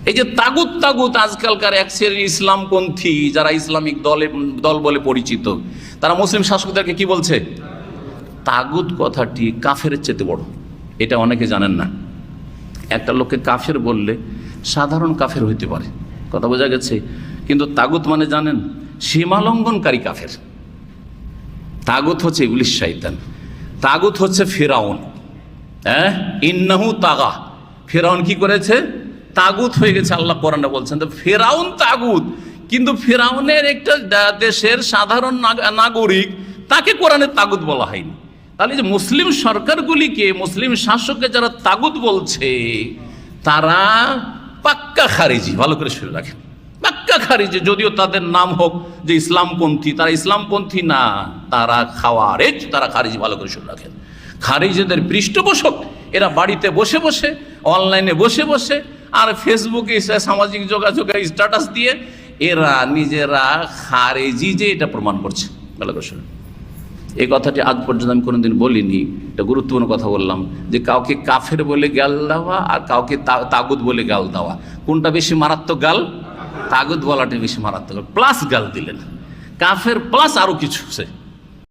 এই যে তাগুত তাগুত আজকালকার এক শ্রেণীর ইসলামপন্থী যারা ইসলামিক দল বলে পরিচিত, তারা মুসলিম শাসকদেরকে কি বলছে? তাগুত কথাটি কাফের চেয়ে বড়। এটা অনেকে জানেন না। একটা লোককে কাফের বললে সাধারণ কাফের হইতে পারে, কথা বোঝা গেছে, কিন্তু তাগুত মানে জানেন? সীমালঙ্ঘনকারী কাফের। তাগুত হচ্ছে ইবলিস শয়তান, তাগুত হচ্ছে ফিরাউন। ইন্নাহু তাগা, ফিরাউন কি করেছে? তাগুত হয়ে গেছে। আল্লাহ কোরআনে বলছেন তো ফিরাউন তাগুত, কিন্তু ফিরাউনের একটা দেশের সাধারণ নাগরিক, তাকে কোরআনে তাগুত বলা হয়নি। তাহলে যে মুসলিম সরকারগুলিকে, মুসলিম শাসককে যারা তাগুত বলছে, তারা পাক্কা খারিজি। ভালো করে শুনে রাখেন, পাক্কা খারিজি। যদিও তাদের নাম হোক যে ইসলামপন্থী, তারা ইসলামপন্থী না, তারা খাওয়ারেজ, তারা খারিজি। ভালো করে শুনে রাখেন, খারিজিদের পৃষ্ঠপোষক এরা। বাড়িতে বসে বসে, অনলাইনে বসে বসে, আর ফেসবুকে সামাজিক যোগাযোগে স্ট্যাটাস দিয়ে এরা নিজেরা খারিজি যে এটা প্রমাণ করছে। ভালো করে শুনুন, এই কথাটি আজ পর্যন্ত আমি কোনোদিন বলিনি। এটা গুরুত্বপূর্ণ কথা বললাম, যে কাউকে কাফের বলে গাল দেওয়া আর কাউকে তাগুত বলে গাল দেওয়া, কোনটা বেশি মারাত্মক গাল? তাগুত বলাটা বেশি মারাত্মক, প্লাস গাল দিলেন, কাফের প্লাস আরো কিছু।